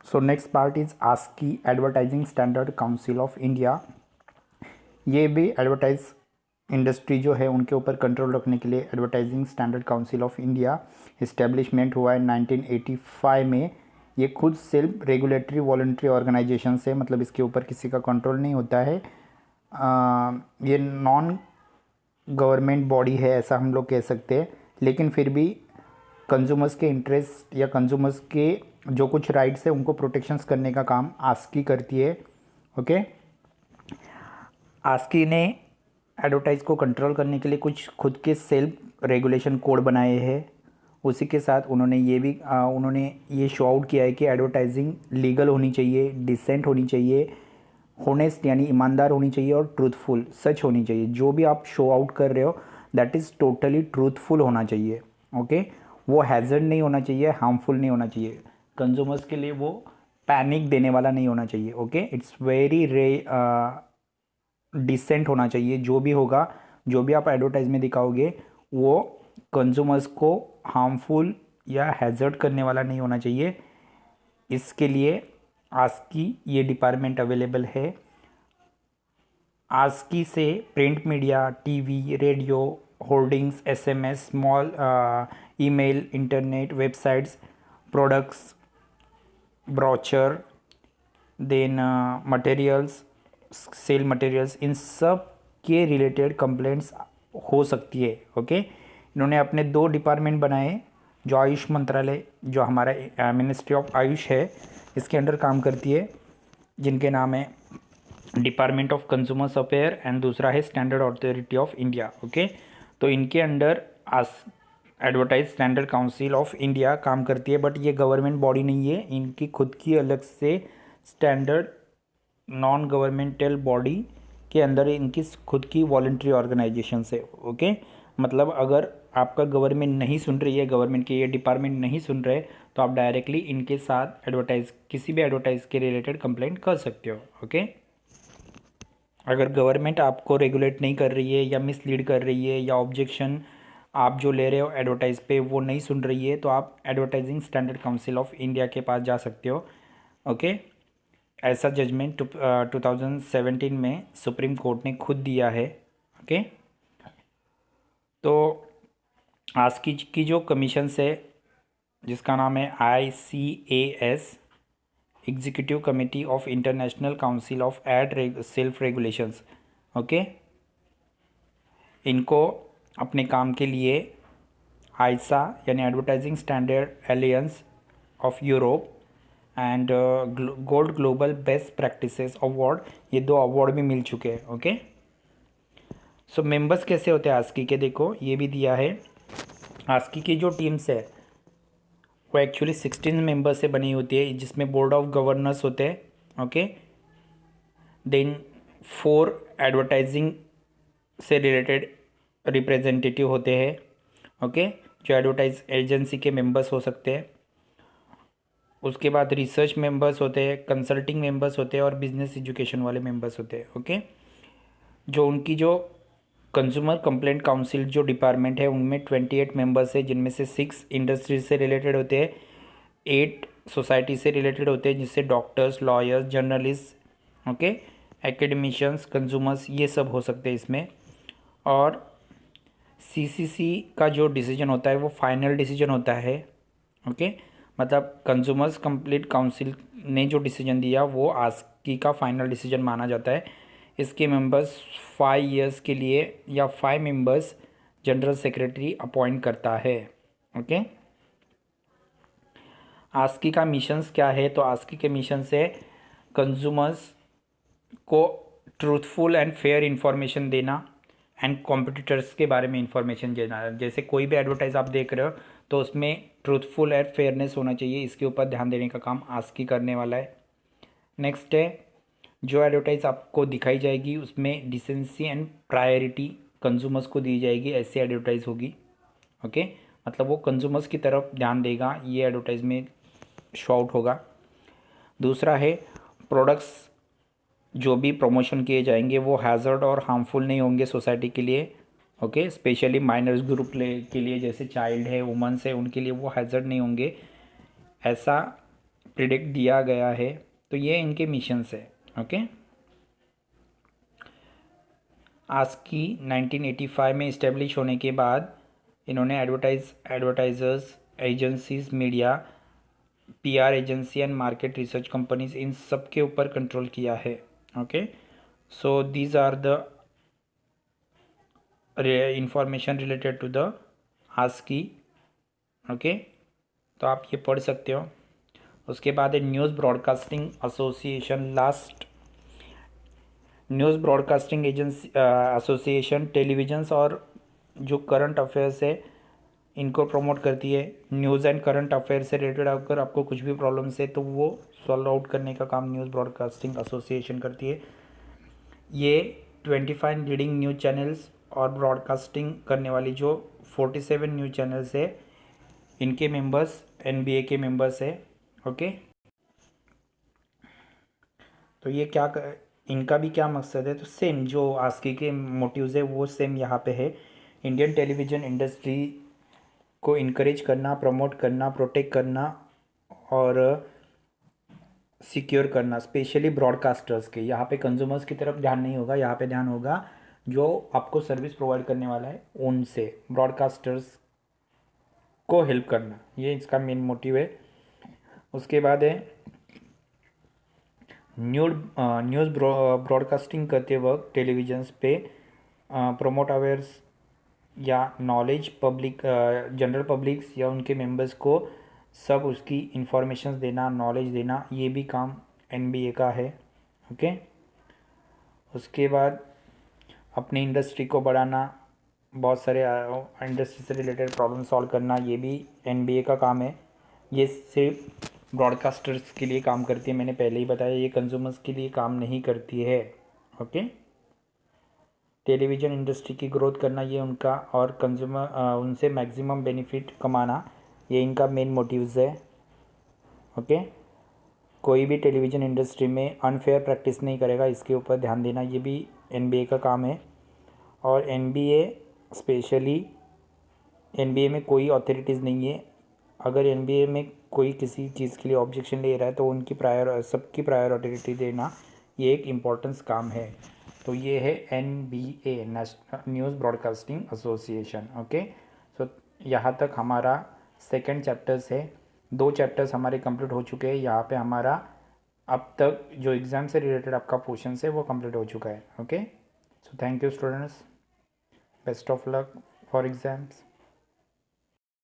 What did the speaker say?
So next part is ASCI advertising standard council of India. ये भी advertise industry जो है उनके ऊपर कंट्रोल रखने के लिए advertising standard council of India establishment हुआ है 1985 में। ये खुद सेल्फ रेगुलेटरी वॉलंटरी ऑर्गेनाइजेशन से, मतलब इसके ऊपर किसी का कंट्रोल नहीं होता है। ये नॉन गवर्नमेंट बॉडी है ऐसा हम लोग कह सकते हैं, लेकिन फिर भी कंज्यूमर्स के इंटरेस्ट या कंज्यूमर्स के जो कुछ राइट्स है उनको प्रोटेक्शंस करने का काम आस्की करती है। ओके, आस्की ने एडवर्टाइज को कंट्रोल करने के लिए कुछ खुद के सेल्फ रेगुलेशन कोड बनाए हैं। उसी के साथ उन्होंने ये शो आउट किया है कि एडवर्टाइजिंग लीगल होनी चाहिए, डिसेंट होनी चाहिए, होनेस्ट यानी ईमानदार होनी चाहिए और ट्रूथफुल, सच होनी चाहिए। जो भी आप शो आउट कर रहे हो दैट इज़ टोटली ट्रूथफुल होना चाहिए। ओके, वो हैज़र्ड नहीं होना चाहिए, हार्मफुल नहीं होना चाहिए, कंज्यूमर्स के लिए वो पैनिक देने वाला नहीं होना चाहिए। ओके, इट्स वेरी डिसेंट होना चाहिए। जो भी होगा, जो भी आप एडवर्टाइज में दिखाओगे वो कंज्यूमर्स को हार्मफुल या हैज़र्ड करने वाला नहीं होना चाहिए। इसके लिए आस्की ये डिपार्टमेंट अवेलेबल है। आस्की से print media, TV, radio, hoardings, SMS, small email, internet, websites, products, brochure, then materials, cell materials, इन सब के रिलेटेड कंप्लेंट्स हो सकती है। ओके, इन्होंने अपने 2 डिपार्टमेंट बनाए। जो आयुष मंत्रालय, जो हमारा मिनिस्ट्री ऑफ आयुष है, इसके अंडर काम करती है, जिनके नाम है department of consumers affair and दूसरा है standard authority of India. Okay, तो इनके under advertise standard council of India काम करती है, बट ये गवर्नमेंट बॉडी नहीं है। इनकी खुद की अलग से स्टैंडर्ड नॉन गवर्नमेंटल बॉडी के अंदर इनकी खुद की वॉलंटरी ऑर्गेनाइजेशन है। ओके, मतलब अगर आपका गवर्नमेंट नहीं सुन रही है, गवर्नमेंट के ये डिपार्टमेंट नहीं सुन रहे, तो आप डायरेक्टली इनके साथ किसी भी एडवर्टाइज के रिलेटेड कंप्लेंट कर सकते हो। ओके, अगर गवर्नमेंट आपको रेगुलेट नहीं कर रही है या मिसलीड कर रही है या ऑब्जेक्शन आप जो ले रहे हो एडवर्टाइज पे वो नहीं सुन रही है, तो आप advertising standard council of India के पास जा सकते हो। ओके, ऐसा जजमेंट 2017 में सुप्रीम कोर्ट ने खुद दिया है। ओके, तो आस्की की जो कमीशन है जिसका नाम है ICAS, executive committee of international council of ad self regulations. Okay, इनको अपने काम के लिए आइसा यानी advertising standard alliance of Europe and gold global best practices award, ये 2 अवार्ड भी मिल चुके हैं। ओके, सो मेंबर्स कैसे होते हैं आस्की के, देखो ये भी दिया है। आस्की की जो टीम्स है वो एक्चुअली 16 मेंबर से बनी होती है, जिसमें बोर्ड ऑफ गवर्नर्स होते हैं। ओके, देन 4 एडवर्टाइजिंग से रिलेटेड रिप्रेजेंटेटिव होते हैं। ओके, जो एडवर्टाइज एजेंसी के मेंबर्स हो सकते हैं। उसके बाद रिसर्च मेंबर्स होते हैं, कंसल्टिंग मेंबर्स होते हैं और बिजनेस एजुकेशन वाले मेंबर्स होते हैं। ओके, जो उनकी जो कंज्यूमर कंप्लेंट काउंसिल जो डिपार्टमेंट है उनमें 28 मेंबर्स है, जिनमें से 6 इंडस्ट्रीज से रिलेटेड होते हैं, 8 सोसाइटी से रिलेटेड होते हैं, जिससे doctors, lawyers, journalist, okay, academicians, consumers, ये सब हो सकते हैं इसमें। और CCC का जो डिसीजन होता है वो फाइनल डिसीजन होता है। ओके, मतलब कंज्यूमर्स कंप्लीट काउंसिल ने जो डिसीजन दिया वो आस्की का फाइनल डिसीजन माना जाता है। इसके मेंबर्स 5 इयर्स के लिए या 5 मेंबर्स जनरल सेक्रेटरी अपॉइंट करता है। ओके, आस्की का मिशंस क्या है, तो आस्की के मिशन से कंज्यूमर्स को ट्रूथफुल एंड फेयर इंफॉर्मेशन देना एंड कॉम्पिटिटर्स के बारे में इंफॉर्मेशन देना। जैसे कोई भी एडवर्टाइज आप देख रहे हो तो उसमें ट्रूथफुल एंड फेयरनेस होना चाहिए, इसके ऊपर ध्यान देने का काम आस्की करने वाला है। नेक्स्ट है, जो एडवर्टाइज आपको दिखाई जाएगी उसमें डिसेंसी एंड प्रायोरिटी कंज्यूमर्स को दी जाएगी, ऐसी एडवर्टाइज होगी। ओके, मतलब वो कंज्यूमर्स की तरफ ध्यान देगा, ये एडवर्टाइज में शो आउट होगा। दूसरा है, प्रोडक्ट्स जो भी प्रमोशन किए जाएंगे वो हैज़र्ड और हार्मफुल नहीं होंगे सोसाइटी के लिए। ओके, स्पेशली माइनर्स ग्रुप के लिए, जैसे चाइल्ड है, वुमेंस है, उनके लिए वो हैज़र्ड नहीं होंगे। ऐसा प्रिडिक्ट दिया गया है। तो ये इनके मिशंस है। ओके, आस्की 1985 में इस्टेब्लिश होने के बाद इन्होंने advertisers, agencies, media, PR agency and market research companies, इन सब के ऊपर कंट्रोल किया है। Okay, so these are the information related to the ASCI. Okay, तो आप ये पढ़ सकते हो। उसके बाद है news broadcasting association. News broadcasting agency association televisions और जो करंट अफेयर्स है इनको प्रमोट करती है। न्यूज़ एंड करंट अफेयर से रिलेटेड अगर आपको कुछ भी प्रॉब्लम्स है तो वो सॉल्व आउट करने का काम न्यूज़ ब्रॉडकास्टिंग एसोसिएशन करती है। ये 25 लीडिंग न्यूज़ चैनल्स और ब्रॉडकास्टिंग करने वाली जो 47 न्यूज़ चैनल्स है, इनके मेंबर्स एनबीए के मेंबर्स है। ओके, तो ये इनका भी क्या मकसद है, तो सेम जो आस्की के मोटिव्स है वो सेम यहाँ पे है। इंडियन टेलीविज़न इंडस्ट्री को इनकरेज करना, प्रमोट करना, प्रोटेक्ट करना और सिक्योर करना, स्पेशली ब्रॉडकास्टर्स के। यहाँ पे कंज्यूमर्स की तरफ ध्यान नहीं होगा, यहाँ पे ध्यान होगा जो आपको सर्विस प्रोवाइड करने वाला है उनसे, ब्रॉडकास्टर्स को हेल्प करना, ये इसका मेन मोटिव है। उसके बाद है न्यूज़ ब्रॉडकास्टिंग करते वक्त टेलीविजन्स पे प्रमोट अवेयर्स या नॉलेज पब्लिक, जनरल पब्लिक्स या उनके मेंबर्स को सब उसकी इंफॉर्मेशन देना, नॉलेज देना, ये भी काम एनबीए का है। ओके, उसके बाद अपनी इंडस्ट्री को बढ़ाना, बहुत सारे इंडस्ट्री से रिलेटेड प्रॉब्लम सॉल्व करना, ये भी एनबीए का काम है। ये सिर्फ ब्रॉडकास्टर्स के लिए काम करती है, मैंने पहले ही बताया, ये कंज्यूमर्स के लिए काम नहीं करती है। ओके, टेलीविज़न इंडस्ट्री की ग्रोथ करना ये उनका, और कंज्यूमर उनसे मैक्सिमम बेनिफिट कमाना, ये इनका मेन मोटिव्स है। ओके, कोई भी टेलीविज़न इंडस्ट्री में अनफेयर प्रैक्टिस नहीं करेगा, इसके ऊपर ध्यान देना, ये भी एनबीए का काम है। और एनबीए स्पेशली, एनबीए में कोई अथॉरिटीज़ नहीं है। अगर एनबीए में कोई किसी चीज़ के लिए ऑब्जेक्शन ले रहा है तो उनकी सबकी प्रायर अथॉरिटी देना, ये एक इम्पोर्टेंस काम है। तो ये है NBA, national news broadcasting association. Okay, so यहाँ तक हमारा सेकंड चैप्टर्स है। 2 चैप्टर्स हमारे कंप्लीट हो चुके हैं। यहाँ पे हमारा अब तक जो एग्ज़ाम से रिलेटेड आपका पोर्शन है वो कंप्लीट हो चुका है। Okay, so thank you students, best of luck for exams.